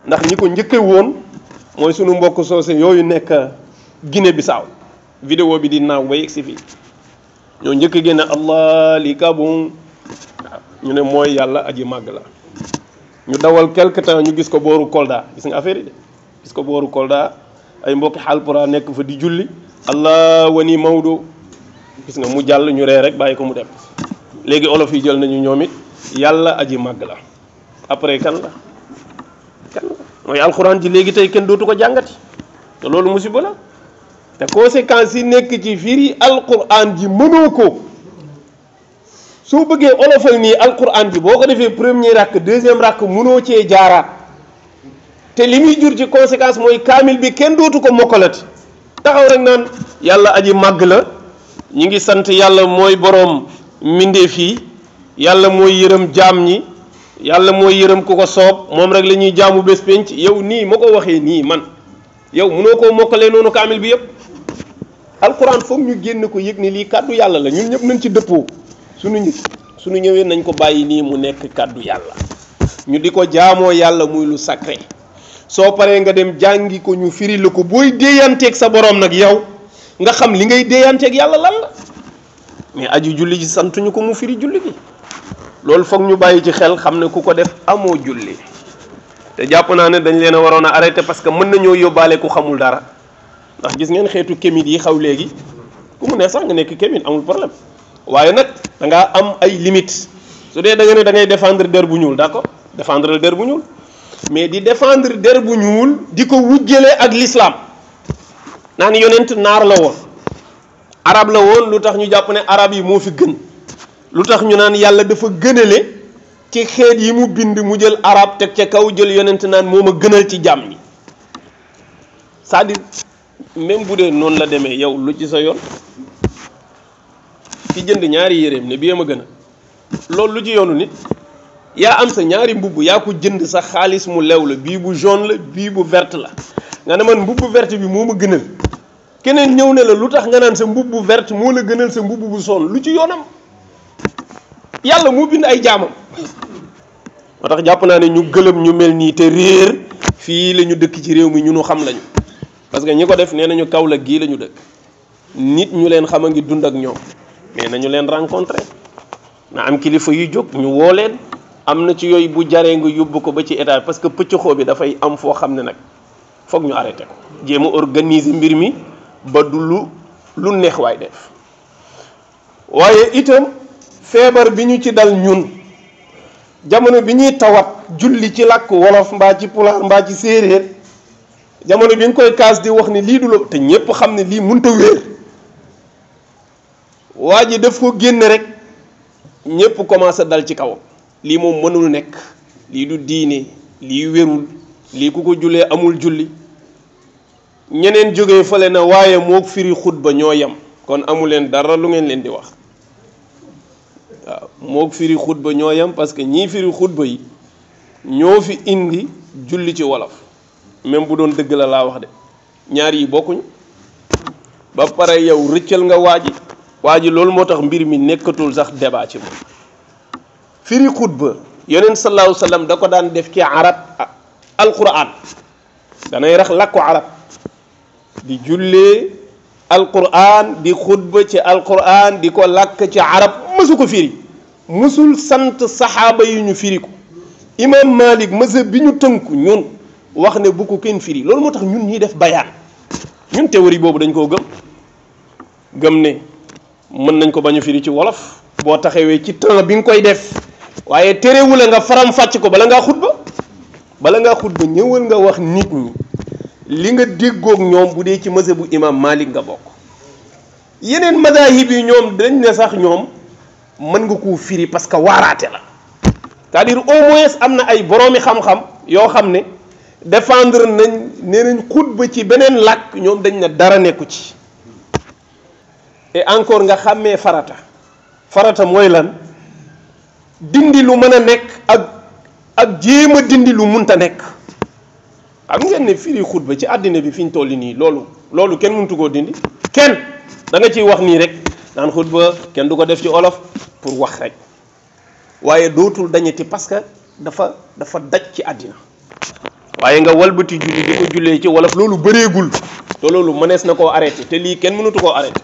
ndax ñi ko njëkke woon mooy sunu mbokk soose yooyu nekk Guinée Bissau vidéo bi di naaw ba yegg si fii ñoo njëkk génne allah li kabum ñu ne mooy yàlla aji màgg la ñu dawal quelque temps ñu gis ko booru Kolda gis nga affaire yi de gis ko booru Kolda ay mbokki Haalpulaar nekk fa di julli allah wani Maodo gis nga mu jàll ñu ree rek bàyyi ko mu dem léegi olof yi jël nañu ñoom it yàlla aji màgg la après kan la mooy alxuraan ji léegi tey kenn dootu ko jàngati te loolu musiba la te conséquences yi nekk ci firi alxuraan ji mënoo ko soo bëggee olofal nii alxuraan ji boo ko defee premier rakk deuxième rakk mënoo cee jaaraat te li muy jur ci conséquence mooy kaamil bi kenn dootu ko mokkalati taxaw rek naan yàlla aji màgg la ñi ngi sant yàlla mooy boroom mbindeef yi yàlla mooy yërëm jaam ñi yàlla mooy yërëm ku ko soob moom rek la ñuy jaamu bés penc yow nii ma ko waxee nii man yow mënoo koo mokkalee noonu kaamil bi yëpp alquran foog ñu génn ko yëg ni lii kàddu yàlla la ñun ñëpp nañ ci dëppoo suñu ñëwee nañ ko bàyyi nii mu nekk kàddu yàlla ñu di ko jaamoo yàlla muy lu sacré soo paree nga dem jàngi ko ñu firi la ko booy déeyanteeg sa borom nag yow nga xam li ngay déeyanteeg yàlla lan la mais aju julli ji santuñu ko mu firi julli gi loolu foog ñu bàyyi ci xel xam ne ku ko def amoo julli te jàpp naa ne dañ leen a waroon a arrêté parce que mën nañoo yóbbaale ku xamul dara ndax gis ngeen xeetu kémit yi xaw léegi ku mu ne sax nga nekk kémit amul problème waaye nag da ngaa am ay limites su dee da nga ne da ngay défendre der bu ñuul d'accord défendre der bu ñuul mais di défendre der bu ñuul di ko wujjale ak l'islam naan yonent naar la woon arab la woon lu tax ñu jàpp ne arab yi moo fi gën lu tax ñu naan yàlla dafa gënale ci xeet yi mu bind mu jël arab teg ca kaw jël yonent naan moo ma gënal ci jàmm ñi c'est-à-dire même bu dee noonu la demee yow lu ci sa yoon ki jënd ñaari yéreem ne bii ma gën a loolu lu ci yoonu nit yaa am sa ñaari mbubb yaa ko jënd sa xaalis mu lew la bii bu jaune la bii bu verte la nga ne man mbubb verte bi moo ma gënal keneen ñëw ne la lu tax nga naan sa mbubb bu verte moo la gënal sa mbubb bu jaune lu ci yoonam yàlla moo bind ay jaamam moo tax jàpp naa ne ñu gëlëm ñu mel nii te réer fii la ñu dëkk ci réew mi ñu xam lañu parce que ñi ko def nee nañu Kaolack gii la ñu dëkk nit ñu leen xam a ngi dund ak ñoom mais nañu leen rencontré na am kilifa yu jóg ñu woo leen am na ci yooyu bu jaree nga yóbbu ko ba ci état parce que pëccxoo bi dafay am foo xam ne nag foog ñu arrêté ko jéem a organiser mbir mi ba du lu neex waay def waaye itam feebar bi ñu ci dal ñun jamono bi ñuy tawat julli ci làkk wolof mbaa ci pulaar mbaa ci séeréer jamono bi nga koy kaas di wax ni lii du la te ñépp xam ne lii mënta wér waa ji daf ko génne rek ñépp commencé dal ci kawam lii moom mënul nekk lii du diine lii wérul lii ku ko jullee amul julli ñeneen jógee fale na waaye moo firi xutba ñoo yem kon amu leen dara lu ngeen leen di wax waaw moo firi xutba ñoo yem parce que ñii firi xutba yi ñoo fi indi julli ci wolof même bu doon dëgg la laa wax de ñaar yi bokkuñu ba pare yow rëccal nga waa ji loolu moo tax mbir mi nekkatul sax débat ci moom firi xutba yonent sallallahu alayhi wa sallam da ko daan def ci arab alquran danay rax làkku arab di jullee alquran di xutba ci alquran di ko làkk ci arab mësu ko firi mësul sant saxaaba yi ñu firi ko imam Malik mazhab bi ñu tënku ñun wax ne bu ko kenn firi loolu moo tax ñun ñuy def bayaan ñun théorie boobu dañ koo gëm ne mën nañ ko bañ a firi ci wolof boo taxawee ci temps bi nga koy def waaye terewule nga faram fàcc ko bala ngaa xutba ñëwal nga wax nit ñi li nga déggoog ñoom bu dee ci mazhab bu imam Malik nga bokk yeneen mazahib yi ñoom dañ ne sax ñoom mën nga koo firi parce que waaraate la c'est-à-dire au moins am na ay boroomi xam-xam yoo xam ne défendre nañ nee nañ xutba ci beneen làkk ñoom dañ ne dara nekku ci et encore nga xàmmee farata mooy lan dindi lu mën a nekk ak jéem a dindi lu munta nekk xam ngeen ne firi xutba ci àddina bi fi ñu toll nii loolu kenn mëntu koo dindi kenn da nga ciy wax nii rek naan xutba kenn du ko def ci olof pour wax rek waaye dootul dañeti parce que dafa daj ci àddina waaye nga walbati julli di ko jullee ci wolof loolu bëreegul te loolu mënees na koo arrêté te lii kenn mënatu koo arrêté